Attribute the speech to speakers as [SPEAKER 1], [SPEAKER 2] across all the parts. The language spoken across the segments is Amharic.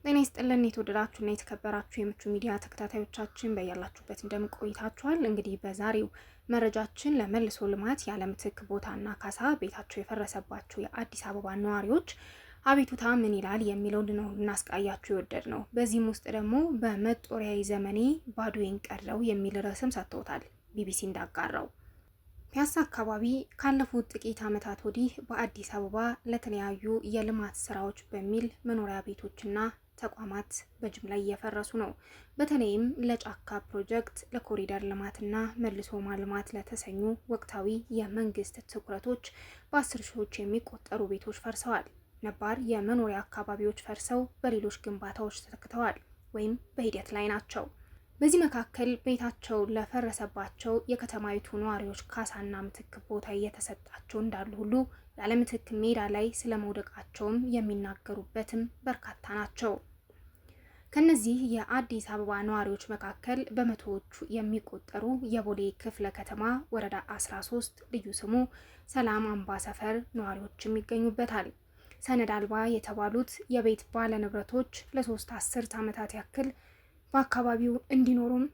[SPEAKER 1] ጤና ይስጥልን የተወደዳችሁና የተከበራችሁ የምቹ ሚዲያ ተከታታዮቻችን በያላችሁበት እንደምቆይታችኋል። እንግዲህ በዛሬው መረጃችን ለመልሶ ልማት ያለምትክ ቦታና ካሳ ቤታቸው የፈረሰባቸው የአዲስ አበባ ነዋሪዎች አቤቱታ ምን ይላል የሚለውን ነው እናስቃያችሁ የወደድ ነው። በዚህም ውስጥ ደግሞ በመጦሪያዊ ዘመኔ ባዶዬን ቀረው የሚል ርዕስም ሰጥቶታል ቢቢሲ እንዳጋራው። ፒያሳ አካባቢ ካለፉት ጥቂት ዓመታት ወዲህ በአዲስ አበባ ለተለያዩ የልማት ስራዎች በሚል መኖሪያ ቤቶችና ተቋማት በጅምላ እየፈረሱ ነው። በተለይም ለጫካ ፕሮጀክት፣ ለኮሪደር ልማትና መልሶ ማልማት ለተሰኙ ወቅታዊ የመንግስት ትኩረቶች በ10 ሺዎች የሚቆጠሩ ቤቶች ፈርሰዋል። ነባር የመኖሪያ አካባቢዎች ፈርሰው በሌሎች ግንባታዎች ተተክተዋል ወይም በሂደት ላይ ናቸው። በዚህ መካከል ቤታቸው ለፈረሰባቸው የከተማይቱ ነዋሪዎች ካሳና ምትክ ቦታ እየተሰጣቸው እንዳሉ ሁሉ ያለምትክ ሜዳ ላይ ስለመውደቃቸውም የሚናገሩበትም በርካታ ናቸው። ከነዚህ የአዲስ አበባ ነዋሪዎች መካከል በመቶዎቹ የሚቆጠሩ የቦሌ ክፍለ ከተማ ወረዳ 13 ልዩ ስሙ ሰላም አምባ ሰፈር ነዋሪዎችም ይገኙበታል። ሰነድ አልባ የተባሉት የቤት ባለንብረቶች ለ3 አስርት ዓመታት ያክል በአካባቢው እንዲኖሩም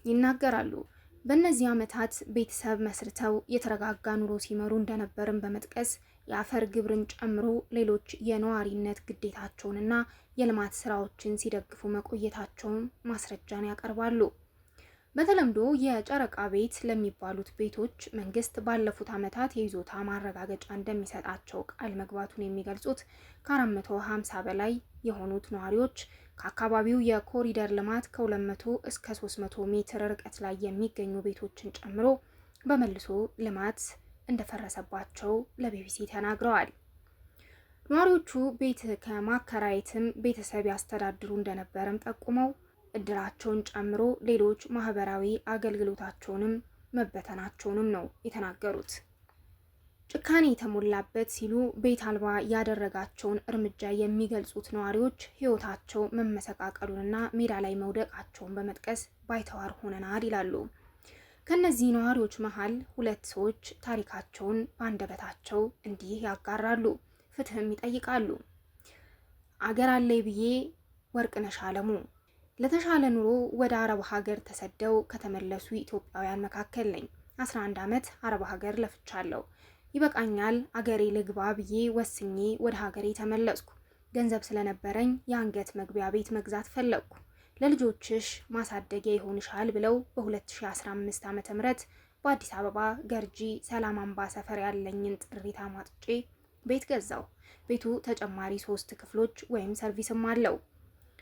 [SPEAKER 1] ይናገራሉ። በእነዚህ ዓመታት ቤተሰብ መስርተው የተረጋጋ ኑሮ ሲመሩ እንደነበርም በመጥቀስ የአፈር ግብርን ጨምሮ ሌሎች የነዋሪነት ግዴታቸውንና የልማት ስራዎችን ሲደግፉ መቆየታቸውን ማስረጃን ያቀርባሉ። በተለምዶ የጨረቃ ቤት ለሚባሉት ቤቶች መንግስት ባለፉት ዓመታት የይዞታ ማረጋገጫ እንደሚሰጣቸው ቃል መግባቱን የሚገልጹት ከ450 በላይ የሆኑት ነዋሪዎች ከአካባቢው የኮሪደር ልማት ከ200 እስከ 300 ሜትር ርቀት ላይ የሚገኙ ቤቶችን ጨምሮ በመልሶ ልማት እንደፈረሰባቸው ለቢቢሲ ተናግረዋል። ነዋሪዎቹ ቤት ከማከራየትም ቤተሰብ ያስተዳድሩ እንደነበረም ጠቁመው እድራቸውን ጨምሮ ሌሎች ማህበራዊ አገልግሎታቸውንም መበተናቸውንም ነው የተናገሩት። ጭካኔ የተሞላበት ሲሉ ቤት አልባ ያደረጋቸውን እርምጃ የሚገልጹት ነዋሪዎች ህይወታቸው መመሰቃቀሉንና ሜዳ ላይ መውደቃቸውን በመጥቀስ ባይተዋር ሆነናል ይላሉ። ከነዚህ ነዋሪዎች መሃል 2 ሰዎች ታሪካቸውን በአንደበታቸው እንዲህ ያጋራሉ፣ ፍትህም ይጠይቃሉ። አገር አለይ ብዬ ወርቅነሽ አለሙ ለተሻለ ኑሮ ወደ አረብ ሀገር ተሰደው ከተመለሱ ኢትዮጵያውያን መካከል ነኝ። 11 ዓመት አረብ ሀገር ለፍቻለሁ። ይበቃኛል አገሬ ልግባ ብዬ ወስኜ ወደ ሀገሬ ተመለስኩ። ገንዘብ ስለነበረኝ የአንገት መግቢያ ቤት መግዛት ፈለግኩ። ለልጆችሽ ማሳደጊያ ይሆንሻል ብለው በ2015 ዓ.ም በአዲስ አበባ ገርጂ ሰላም አምባ ሰፈር ያለኝን ጥሪት አሟጥጬ ቤት ገዛው። ቤቱ ተጨማሪ 3 ክፍሎች ወይም ሰርቪስም አለው።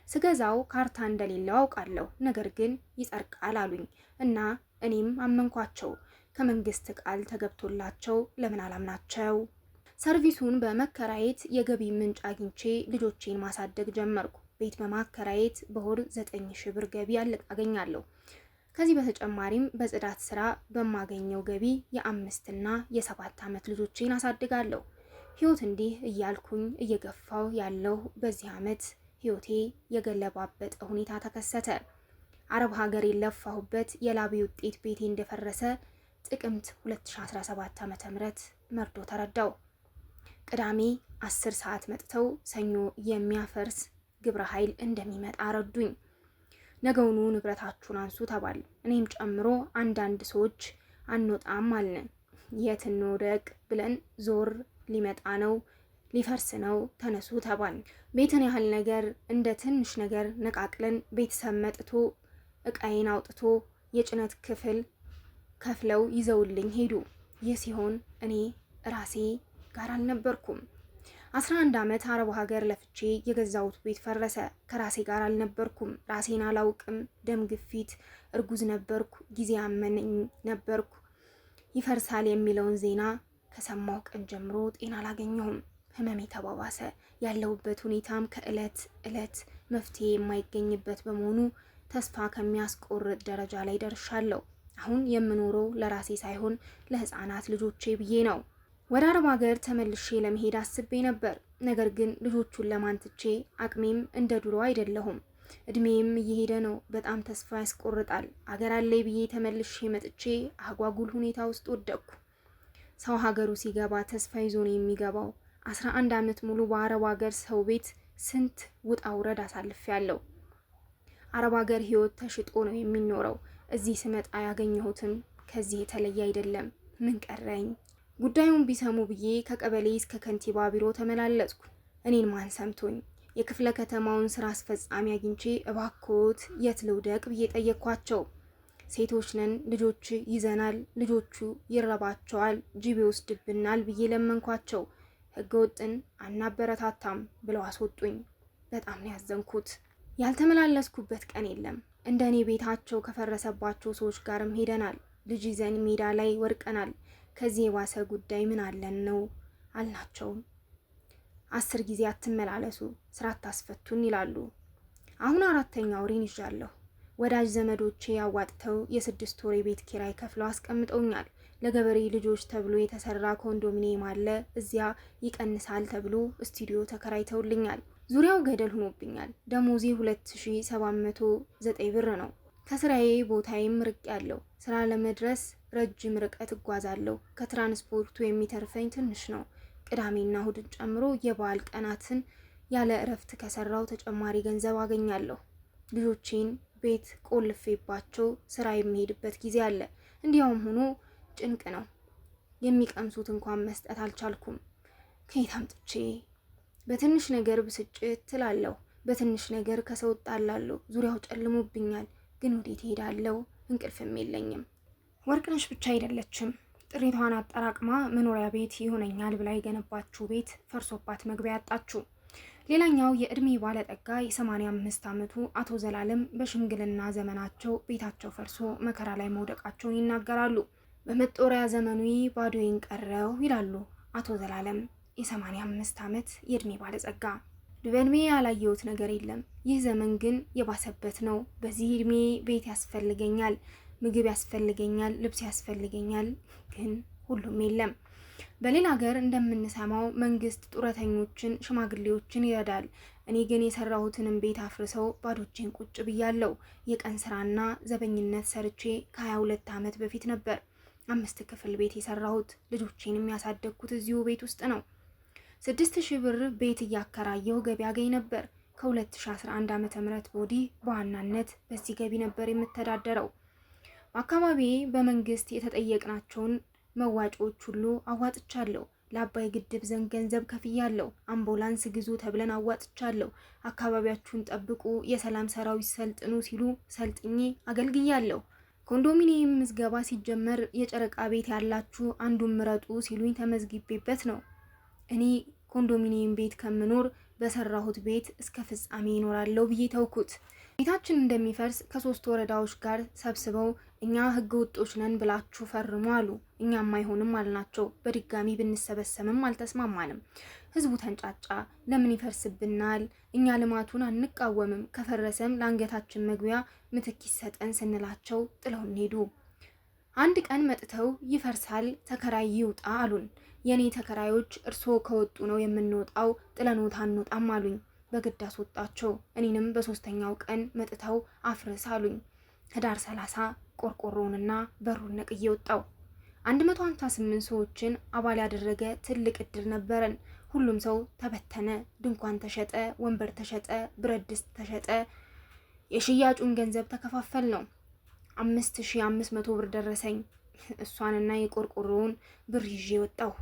[SPEAKER 1] ስገዛው ካርታ እንደሌለው አውቃለሁ፣ ነገር ግን ይጸድቃል አሉኝ እና እኔም አመንኳቸው። ከመንግስት ቃል ተገብቶላቸው ለምን አላምናቸው? ሰርቪሱን በመከራየት የገቢ ምንጭ አግኝቼ ልጆቼን ማሳደግ ጀመርኩ። ቤት በማከራየት በወር 9,000 ብር ገቢ አገኛለሁ። ከዚህ በተጨማሪም በጽዳት ስራ በማገኘው ገቢ የ5 እና የ7 ዓመት ልጆቼን አሳድጋለሁ። ህይወት እንዲህ እያልኩኝ እየገፋው ያለው በዚህ ዓመት ህይወቴ የገለባበጠ ሁኔታ ተከሰተ። አረብ ሀገር የለፋሁበት የላቤ ውጤት ቤቴ እንደፈረሰ ጥቅምት 2017 ዓ.ም መርዶ ተረዳው። ቅዳሜ 10 ሰዓት መጥተው ሰኞ የሚያፈርስ ግብረ ኃይል እንደሚመጣ ረዱኝ። ነገውኑ ንብረታችሁን አንሱ ተባል። እኔም ጨምሮ አንዳንድ ሰዎች አንወጣም አልን። የት እንወደቅ ብለን ዞር ሊመጣ ነው ሊፈርስ ነው ተነሱ ተባል። ቤትን ያህል ነገር እንደ ትንሽ ነገር ነቃቅለን ቤተሰብ መጥቶ እቃዬን አውጥቶ የጭነት ክፍል ከፍለው ይዘውልኝ ሄዱ። ይህ ሲሆን እኔ ራሴ ጋር አልነበርኩም። 11 ዓመት አረብ ሀገር ለፍቼ የገዛሁት ቤት ፈረሰ። ከራሴ ጋር አልነበርኩም። ራሴን አላውቅም። ደም ግፊት፣ እርጉዝ ነበርኩ። ጊዜ አመነኝ ነበርኩ። ይፈርሳል የሚለውን ዜና ከሰማሁ ቀን ጀምሮ ጤና አላገኘሁም። ህመሜ ተባባሰ። ያለሁበት ሁኔታም ከእለት እለት መፍትሄ የማይገኝበት በመሆኑ ተስፋ ከሚያስቆርጥ ደረጃ ላይ ደርሻለሁ። አሁን የምኖረው ለራሴ ሳይሆን ለህፃናት ልጆቼ ብዬ ነው። ወደ አረብ ሀገር ተመልሼ ለመሄድ አስቤ ነበር። ነገር ግን ልጆቹን ለማንትቼ አቅሜም እንደ ድሮ አይደለሁም። እድሜም እየሄደ ነው። በጣም ተስፋ ያስቆርጣል። አገር አለይ ብዬ ተመልሼ መጥቼ አጓጉል ሁኔታ ውስጥ ወደቅኩ። ሰው ሀገሩ ሲገባ ተስፋ ይዞ ነው የሚገባው። 11 ዓመት ሙሉ በአረብ ሀገር ሰው ቤት ስንት ውጣ ውረድ አሳልፌያለሁ። አረብ ሀገር ህይወት ተሽጦ ነው የሚኖረው። እዚህ ስመጣ ያገኘሁትም ከዚህ የተለየ አይደለም። ምን ቀረኝ? ጉዳዩን ቢሰሙ ብዬ ከቀበሌ እስከ ከንቲባ ቢሮ ተመላለስኩ። እኔን ማን ሰምቶኝ? የክፍለ ከተማውን ስራ አስፈጻሚ አግኝቼ እባክዎት የት ልውደቅ ብዬ ጠየኳቸው። ሴቶች ነን፣ ልጆች ይዘናል፣ ልጆቹ ይረባቸዋል፣ ጅብ ይወስድብናል ብዬ ለመንኳቸው። ህገወጥን አናበረታታም ብለው አስወጡኝ። በጣም ነው ያዘንኩት። ያልተመላለስኩበት ቀን የለም። እንደኔ ቤታቸው ከፈረሰባቸው ሰዎች ጋርም ሄደናል። ልጅ ይዘን ሜዳ ላይ ወድቀናል። ከዚህ የባሰ ጉዳይ ምን አለን ነው አልናቸው። 10 ጊዜ አትመላለሱ፣ ስራ አታስፈቱን ይላሉ። አሁን 4ኛ ወሬን ይዣለሁ። ወዳጅ ዘመዶቼ ያዋጥተው የ6 ወር ቤት ኪራይ ከፍለው አስቀምጠውኛል። ለገበሬ ልጆች ተብሎ የተሰራ ኮንዶሚኒየም አለ። እዚያ ይቀንሳል ተብሎ ስቱዲዮ ተከራይተውልኛል። ዙሪያው ገደል ሆኖብኛል። ደሞዜ 2709 ብር ነው። ከስራዬ ቦታዬም ርቅ ያለው ስራ ለመድረስ ረጅም ርቀት እጓዛለሁ። ከትራንስፖርቱ የሚተርፈኝ ትንሽ ነው። ቅዳሜና እሁድን ጨምሮ የበዓል ቀናትን ያለ እረፍት ከሰራው ተጨማሪ ገንዘብ አገኛለሁ። ልጆቼን ቤት ቆልፌባቸው ስራ የሚሄድበት ጊዜ አለ። እንዲያውም ሆኖ ጭንቅ ነው። የሚቀምሱት እንኳን መስጠት አልቻልኩም። ከየት አምጥቼ? በትንሽ ነገር ብስጭት ትላለሁ። በትንሽ ነገር ከሰው እጣላለሁ። ዙሪያው ጨልሞብኛል። ግን ወዴት ሄዳለሁ? እንቅልፍም የለኝም። ወርቅነሽ ብቻ አይደለችም። ጥሪቷን አጠራቅማ መኖሪያ ቤት ይሆነኛል ብላ የገነባችው ቤት ፈርሶባት መግቢያ ያጣችው። ሌላኛው የእድሜ ባለጠጋ የ85 ዓመቱ አቶ ዘላለም በሽምግልና ዘመናቸው ቤታቸው ፈርሶ መከራ ላይ መውደቃቸውን ይናገራሉ። በመጦሪያ ዘመኑ ባዶዬን ቀረው ይላሉ አቶ ዘላለም፣ የ85 ዓመት የእድሜ ባለጸጋ። በእድሜ ያላየሁት ነገር የለም። ይህ ዘመን ግን የባሰበት ነው። በዚህ እድሜ ቤት ያስፈልገኛል፣ ምግብ ያስፈልገኛል፣ ልብስ ያስፈልገኛል፣ ግን ሁሉም የለም። በሌላ ሀገር እንደምንሰማው መንግስት ጡረተኞችን፣ ሽማግሌዎችን ይረዳል። እኔ ግን የሰራሁትንም ቤት አፍርሰው ባዶቼን ቁጭ ብያለሁ። የቀን ስራና ዘበኝነት ሰርቼ ከ22 ዓመት በፊት ነበር 5 ክፍል ቤት የሰራሁት። ልጆቼን የሚያሳደግኩት እዚሁ ቤት ውስጥ ነው። 6000 ብር ቤት እያከራየሁ ገቢ አገኝ ነበር። ከ2011 ዓ.ም ወዲህ በዋናነት በዚህ ገቢ ነበር የምተዳደረው። በአካባቢዬ በመንግስት የተጠየቅናቸውን መዋጮዎች ሁሉ አዋጥቻለሁ። ለአባይ ግድብ ዘንድ ገንዘብ ከፍያለሁ። አምቡላንስ ግዙ ተብለን አዋጥቻለሁ። አካባቢያችሁን ጠብቁ፣ የሰላም ሰራዊት ሰልጥኑ ሲሉ ሰልጥኜ አገልግያለሁ። ኮንዶሚኒየም ምዝገባ ሲጀመር የጨረቃ ቤት ያላችሁ አንዱን ምረጡ ሲሉኝ ተመዝግቤበት ነው። እኔ ኮንዶሚኒየም ቤት ከምኖር በሰራሁት ቤት እስከ ፍጻሜ ይኖራለሁ ብዬ ተውኩት። ቤታችን እንደሚፈርስ ከ3 ወረዳዎች ጋር ሰብስበው እኛ ህገ ወጦች ነን ብላችሁ ፈርሙ አሉ። እኛም አይሆንም አልናቸው። በድጋሚ ብንሰበሰብም አልተስማማንም። ህዝቡ ተንጫጫ። ለምን ይፈርስብናል? እኛ ልማቱን አንቃወምም፣ ከፈረሰም ለአንገታችን መግቢያ ምትክ ይሰጠን ስንላቸው ጥለውን ሄዱ። አንድ ቀን መጥተው ይፈርሳል፣ ተከራይ ይውጣ አሉን። የኔ ተከራዮች እርስዎ ከወጡ ነው የምንወጣው፣ ጥለኖት አንወጣም አሉኝ። በግድ አስወጣቸው። እኔንም በ3ኛው ቀን መጥተው አፍርስ አሉኝ። ህዳር 30 ቆርቆሮውንና በሩን ነቅዬ ወጣው። 158 ሰዎችን አባል ያደረገ ትልቅ እድር ነበረን። ሁሉም ሰው ተበተነ። ድንኳን ተሸጠ፣ ወንበር ተሸጠ፣ ብረት ድስት ተሸጠ። የሽያጩን ገንዘብ ተከፋፈል ነው። 5500 ብር ደረሰኝ። እሷንና የቆርቆሮውን ብር ይዤ ወጣሁ።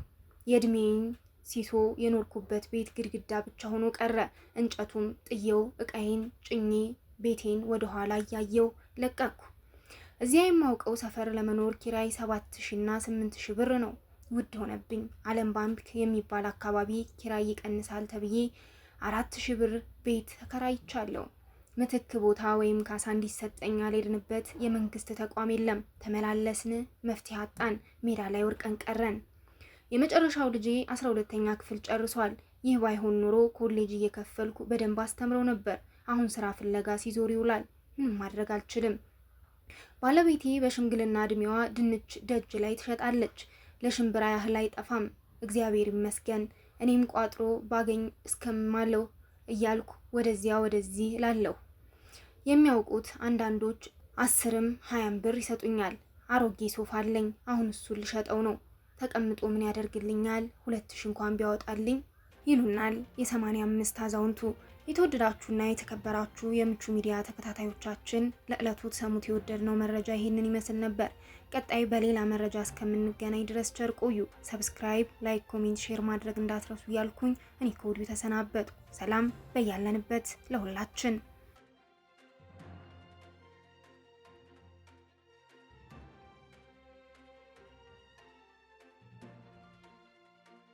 [SPEAKER 1] የእድሜን ሲሶ የኖርኩበት ቤት ግድግዳ ብቻ ሆኖ ቀረ። እንጨቱም ጥየው እቃዬን ጭኜ ቤቴን ወደ ኋላ እያየው ለቀኩ። እዚያ የማውቀው ሰፈር ለመኖር ኪራይ 7000 እና 8000 ብር ነው። ውድ ሆነብኝ። ዓለም ባንክ የሚባል አካባቢ ኪራይ ይቀንሳል ተብዬ 4000 ብር ቤት ተከራይቻለሁ። ምትክ ቦታ ወይም ካሳ እንዲሰጠኝ ያልሄድንበት የመንግስት ተቋም የለም። ተመላለስን፣ መፍትሄ አጣን፣ ሜዳ ላይ ወርቀን ቀረን። የመጨረሻው ልጄ 12ኛ ክፍል ጨርሷል። ይህ ባይሆን ኖሮ ኮሌጅ እየከፈልኩ በደንብ አስተምረው ነበር። አሁን ስራ ፍለጋ ሲዞር ይውላል። ምንም ማድረግ አልችልም። ባለቤቴ በሽምግልና እድሜዋ ድንች ደጅ ላይ ትሸጣለች። ለሽምብራ ያህል አይጠፋም። እግዚአብሔር ይመስገን። እኔም ቋጥሮ ባገኝ እስከማለው እያልኩ ወደዚያ ወደዚህ ላለሁ። የሚያውቁት አንዳንዶች 10ም 20 ብር ይሰጡኛል። አሮጌ ሶፋ አለኝ። አሁን እሱን ልሸጠው ነው። ተቀምጦ ምን ያደርግልኛል? 2000 እንኳን ቢያወጣልኝ። ይሉናል የ85 አዛውንቱ። የተወደዳችሁና የተከበራችሁ የምቹ ሚዲያ ተከታታዮቻችን ለዕለቱ ተሰሙት የወደድነው መረጃ ይህንን ይመስል ነበር። ቀጣይ በሌላ መረጃ እስከምንገናኝ ድረስ ቸር ቆዩ። ሰብስክራይብ፣ ላይክ፣ ኮሜንት፣ ሼር ማድረግ እንዳትረሱ እያልኩኝ እኔ ከወዲሁ ተሰናበቱ። ሰላም በያለንበት ለሁላችን።